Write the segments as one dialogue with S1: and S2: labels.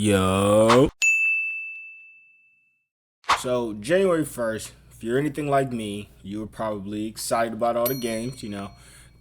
S1: Yo. So January 1st, if you're anything like me, you were probably excited about all the games.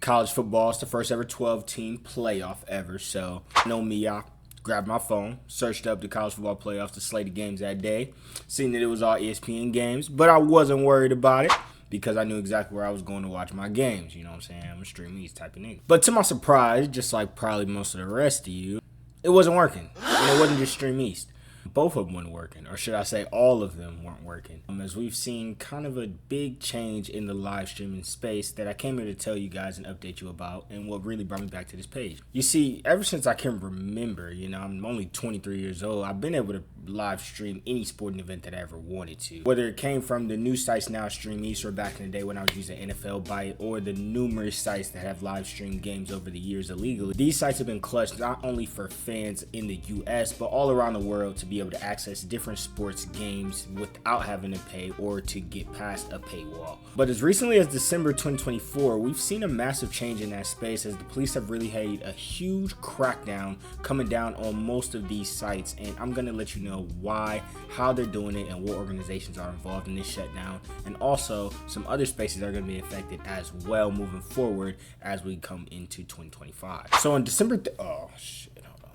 S1: College football is the first ever 12-team playoff ever. So, me, I grabbed my phone, searched up the college football playoffs, the slate of games that day, seeing that it was all ESPN games, but I wasn't worried about it because I knew exactly where I was going to watch my games. You know what I'm saying? I'm a STREAMEAST type of nigga. But to my surprise, just like probably most of the rest of you, it wasn't working. And it wasn't just STREAMEAST. Both of them weren't working, or should I say all of them weren't working. As we've seen kind of a big change in the live streaming space that I came here to tell you guys and update you about, and what really brought me back to this page. You see, ever since I can remember, I'm only 23 years old, I've been able to live stream any sporting event that I ever wanted to. Whether it came from the new sites now, STREAMEAST, or back in the day when I was using NFL Byte, or the numerous sites that have live streamed games over the years illegally. These sites have been clutched not only for fans in the US, but all around the world to be able to access different sports games without having to pay or to get past a paywall. But as recently as December 2024, we've seen a massive change in that space as the police have really had a huge crackdown coming down on most of these sites, and I'm going to let you know why, how they're doing it, and what organizations are involved in this shutdown, and also some other spaces are going to be affected as well moving forward as we come into 2025. So on December oh shit, hold on.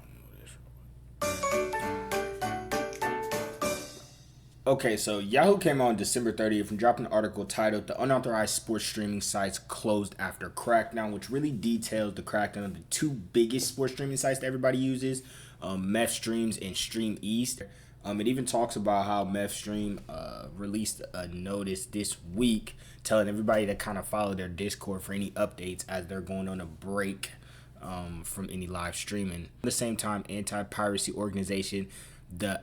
S1: Okay, so Yahoo came out on December 30th and dropped an article titled "The Unauthorized Sports Streaming Sites Closed After Crackdown," which really details the crackdown of the two biggest sports streaming sites that everybody uses, Meth Streams and StreamEast. It even talks about how MethStream released a notice this week telling everybody to kind of follow their Discord for any updates as they're going on a break from any live streaming. At the same time, anti-piracy organization, the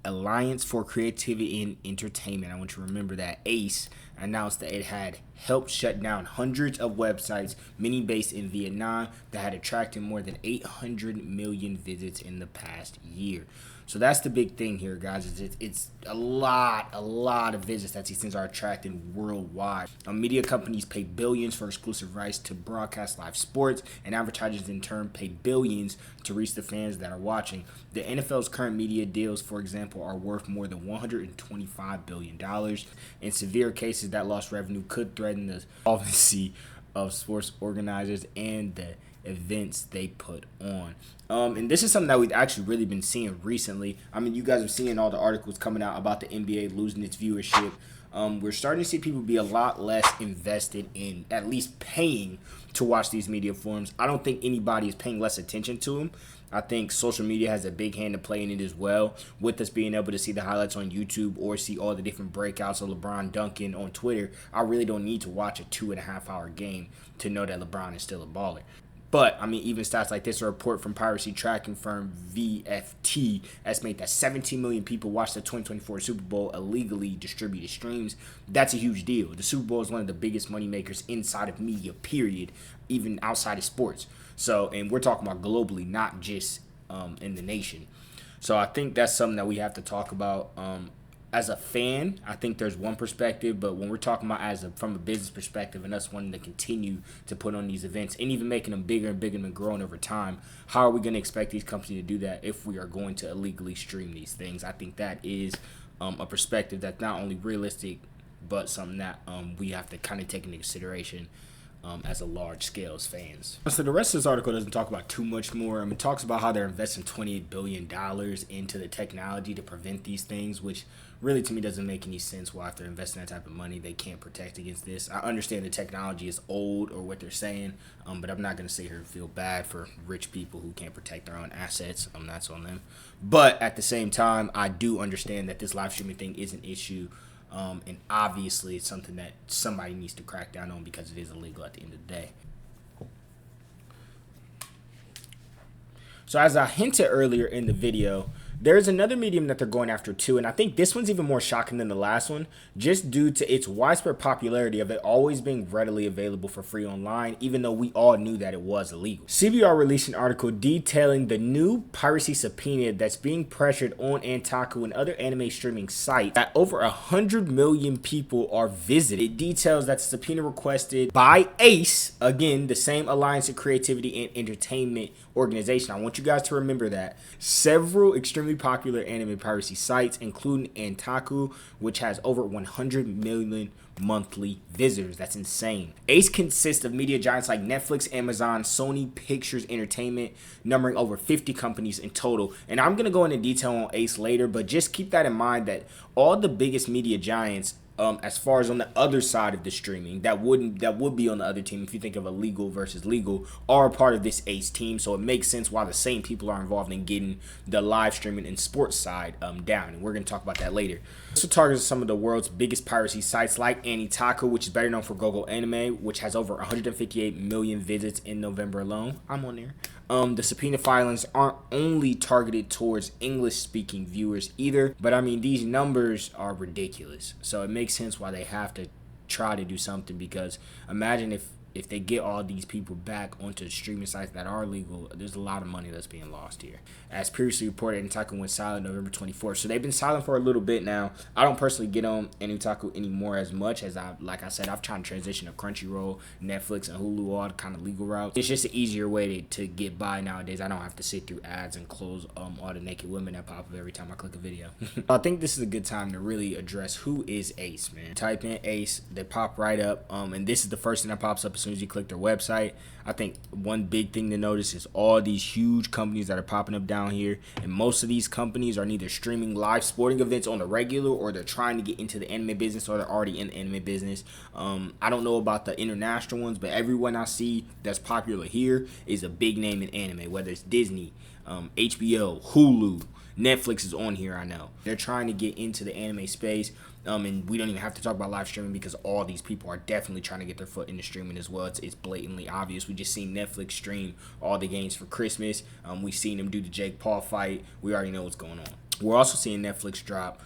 S1: Alliance for Creativity and Entertainment, I want you to remember that, ACE, announced that it had helped shut down hundreds of websites, many based in Vietnam, that had attracted more than 800 million visits in the past year. So that's the big thing here, guys. It's a lot of visits that these things are attracting worldwide. Media companies pay billions for exclusive rights to broadcast live sports, and advertisers in turn pay billions to reach the fans that are watching. The NFL's current media deals, for example, are worth more than $125 billion. In severe cases, that lost revenue could threaten the solvency of sports organizers and the events they put on. And this is something that we've actually really been seeing recently. You guys are seeing all the articles coming out about the NBA losing its viewership. We're starting to see people be a lot less invested in at least paying to watch these media forums. I don't think anybody is paying less attention to them. I think social media has a big hand to play in it as well, with us being able to see the highlights on YouTube or see all the different breakouts of LeBron dunking on Twitter. I really don't need to watch a 2.5 hour game to know that LeBron is still a baller. But, even stats like this, a report from piracy tracking firm VFT estimate that 17 million people watched the 2024 Super Bowl illegally distributed streams. That's a huge deal. The Super Bowl is one of the biggest money makers inside of media, period, even outside of sports. So, and we're talking about globally, not just in the nation. So I think that's something that we have to talk about. As a fan, I think there's one perspective, but when we're talking about from a business perspective and us wanting to continue to put on these events and even making them bigger and bigger and growing over time, how are we going to expect these companies to do that if we are going to illegally stream these things? I think that is a perspective that's not only realistic, but something that we have to kind of take into consideration as a large scale as fans. So the rest of this article doesn't talk about too much more. It talks about how they're investing $28 billion into the technology to prevent these things, which really to me doesn't make any sense. Why, if they're investing that type of money, they can't protect against this. I understand the technology is old or what they're saying, but I'm not going to sit here and feel bad for rich people who can't protect their own assets. That's on them. But at the same time, I do understand that this live streaming thing is an issue. And obviously it's something that somebody needs to crack down on because it is illegal at the end of the day. So as I hinted earlier in the video, there's another medium that they're going after too, and I think this one's even more shocking than the last one, just due to its widespread popularity of it always being readily available for free online, even though we all knew that it was illegal. CBR released an article detailing the new piracy subpoena that's being pressured on Antaku and other anime streaming sites that over 100 million people are visited. It details that the subpoena requested by ACE, again, the same Alliance of Creativity and Entertainment organization. I want you guys to remember that several extremely extremely popular anime piracy sites, including Antaku, which has over 100 million monthly visitors. That's insane. Ace consists of media giants like Netflix, Amazon, Sony Pictures Entertainment, numbering over 50 companies in total. And I'm going to go into detail on Ace later, but just keep that in mind that all the biggest media giants, as far as on the other side of the streaming, that would be on the other team, if you think of a legal versus legal, are a part of this Ace team. So it makes sense why the same people are involved in getting the live streaming and sports side down, and we're going to talk about that later. Also targets some of the world's biggest piracy sites like Anitaku, which is better known for GOGOANIME, which has over 158 million visits in November alone. I'm on there. The subpoena filings aren't only targeted towards English-speaking viewers either, but I mean, these numbers are ridiculous. So it makes sense why they have to try to do something, because imagine if they get all these people back onto streaming sites that are legal, there's a lot of money that's being lost here. As previously reported, Anitaku went silent November 24th. So they've been silent for a little bit now. I don't personally get on Anitaku anymore as much as like I said, I've tried to transition to Crunchyroll, Netflix, and Hulu, all the kind of legal routes. It's just an easier way to get by nowadays. I don't have to sit through ads and close all the naked women that pop up every time I click a video. I think this is a good time to really address who is Ace, man. Type in Ace, they pop right up. And this is the first thing that pops up as soon as you click their website. I think one big thing to notice is all these huge companies that are popping up down here, and most of these companies are neither streaming live sporting events on the regular, or they're trying to get into the anime business, or they're already in the anime business. I don't know about the international ones, but everyone I see that's popular here is a big name in anime, whether it's Disney, HBO, Hulu, Netflix is on here. I know they're trying to get into the anime space, and we don't even have to talk about live streaming, because all these people are definitely trying to get their foot into streaming as well. It's blatantly obvious. We just seen Netflix stream all the games for Christmas. We've seen them do the Jake Paul fight. We already know what's going on. We're also seeing Netflix drop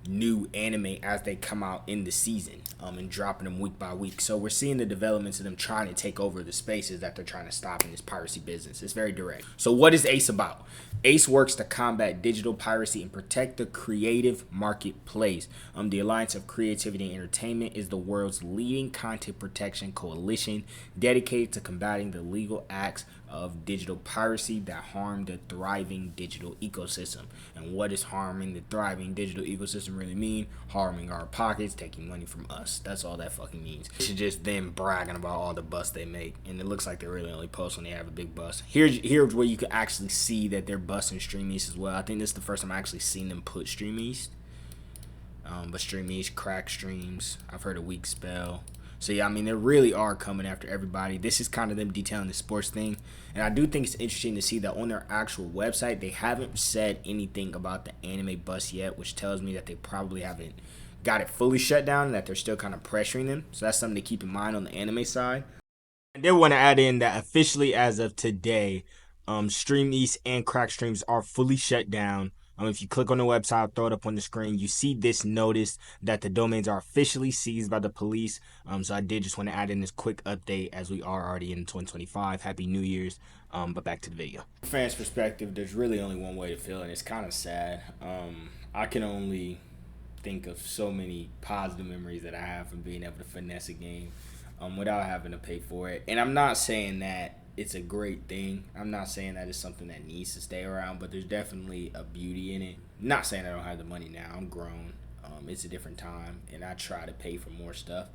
S1: new anime as they come out in the season, and dropping them week by week. So we're seeing the developments of them trying to take over the spaces that they're trying to stop in this piracy business. It's very direct. So what is Ace about? Ace works to combat digital piracy and protect the creative marketplace. The Alliance of Creativity and Entertainment is the world's leading content protection coalition dedicated to combating the legal acts of digital piracy that harm the thriving digital ecosystem. And what does harming the thriving digital ecosystem really mean? Harming our pockets, taking money from us. That's all that fucking means. It's just them bragging about all the busts they make, and it looks like they really only post when they have a big bust. Here's where you can actually see that they're busting StreamEast as well. I think this is the first time I actually seen them put StreamEast. But StreamEast, crack streams. I've heard a weak spell. So yeah, I mean, they really are coming after everybody. This is kind of them detailing the sports thing. And I do think it's interesting to see that on their actual website, they haven't said anything about the anime bust yet, which tells me that they probably haven't got it fully shut down, and that they're still kind of pressuring them. So that's something to keep in mind on the anime side. I did want to add in that officially as of today, StreamEast and Crack Streams are fully shut down. If you click on the website, I'll throw it up on the screen, you see this notice that the domains are officially seized by the police. So I did just want to add in this quick update as we are already in 2025. Happy New Year's. But back to the video. From a fan's perspective, there's really only one way to feel, and it's kind of sad. I can only think of so many positive memories that I have from being able to finesse a game without having to pay for it. And I'm not saying that it's a great thing. I'm not saying that it's something that needs to stay around, but there's definitely a beauty in it. Not saying I don't have the money now. I'm grown. It's a different time, and I try to pay for more stuff.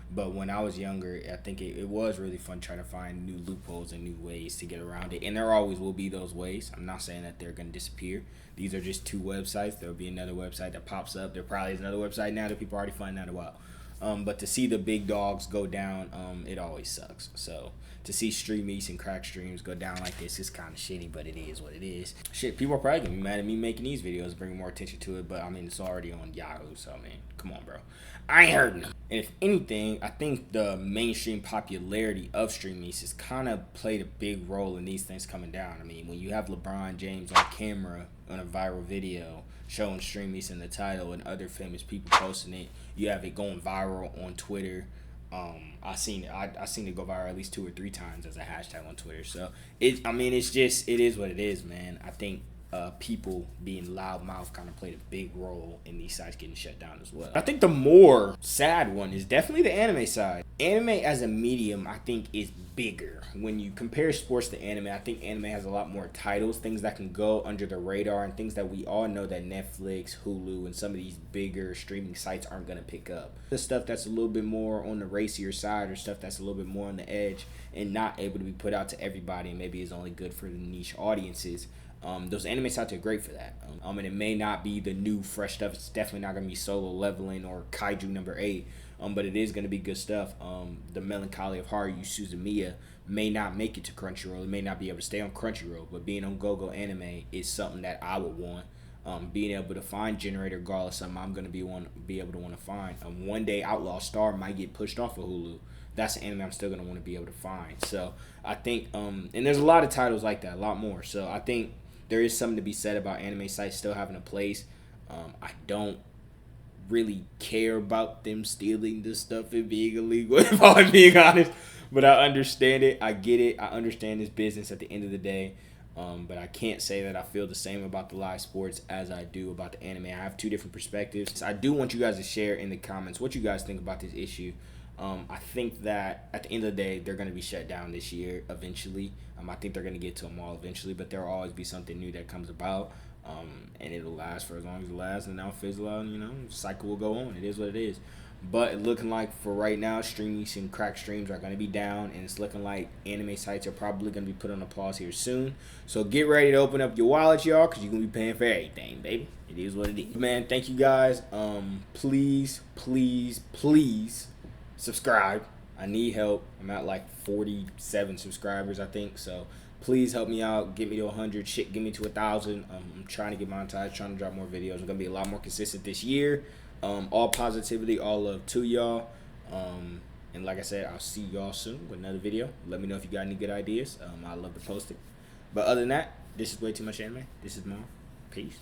S1: But when I was younger, I think it was really fun trying to find new loopholes and new ways to get around it. And there always will be those ways. I'm not saying that they're going to disappear. These are just two websites. There will be another website that pops up. There probably is another website now that people already find out about. But to see the big dogs go down, it always sucks. So to see StreamEast and Crack Streams go down like this is kind of shitty, but it is what it is. Shit, people are probably going to be mad at me making these videos, bringing more attention to it. But, I mean, it's already on Yahoo, so, I mean, come on, bro. I ain't hurting them. And if anything, I think the mainstream popularity of StreamEast has kind of played a big role in these things coming down. I mean, when you have LeBron James on camera on a viral video showing StreamEast in the title and other famous people posting it, you have it going viral on Twitter. I seen it go viral at least 2 or 3 times as a hashtag on Twitter. So it is what it is, man. I think people being loudmouth kind of played a big role in these sites getting shut down as well. I think the more sad one is definitely the anime side. Anime as a medium, I think, is bigger. When you compare sports to anime, I think anime has a lot more titles, things that can go under the radar, and things that we all know that Netflix, Hulu, and some of these bigger streaming sites aren't going to pick up. The stuff that's a little bit more on the racier side, or stuff that's a little bit more on the edge and not able to be put out to everybody, and maybe is only good for the niche audiences. Those anime sites are great for that. And it may not be the new fresh stuff. It's definitely not going to be Solo Leveling or Kaiju number 8. But it is going to be good stuff. The Melancholy of Haruyu Suzumiya may not make it to Crunchyroll. It may not be able to stay on Crunchyroll. But being on GOGOANIME is something that I would want. Being able to find Generator Girl is something I'm going to be able to want to find. One day Outlaw Star might get pushed off of Hulu. That's an anime I'm still going to want to be able to find. So I think, and there's a lot of titles like that, a lot more. So I think there is something to be said about anime sites still having a place. I don't really care about them stealing this stuff and being illegal, if I'm being honest. But I understand it. I get it. I understand this business at the end of the day. But I can't say that I feel the same about the live sports as I do about the anime. I have two different perspectives. I do want you guys to share in the comments what you guys think about this issue. I think that at the end of the day, they're going to be shut down this year eventually. I think they're going to get to them all eventually, but there will always be something new that comes about. And it'll last for as long as it lasts, and then it'll fizzle out, and, the cycle will go on. It is what it is. But it looking like for right now, STREAMEAST and crack streams are going to be down, and it's looking like anime sites are probably going to be put on a pause here soon. So get ready to open up your wallet, y'all, because you're going to be paying for everything, baby. It is what it is. Man, thank you guys. Please, please, please subscribe. I need help. I'm at like 47 subscribers, I think. So please help me out. Get me to 100. Shit, get me to 1,000. I'm trying to get monetized, trying to drop more videos. I'm going to be a lot more consistent this year. All positivity, all love to y'all. And like I said, I'll see y'all soon with another video. Let me know if you got any good ideas. I'd love to post it. But other than that, this is Way Too Much Anime. This is Mom. Peace.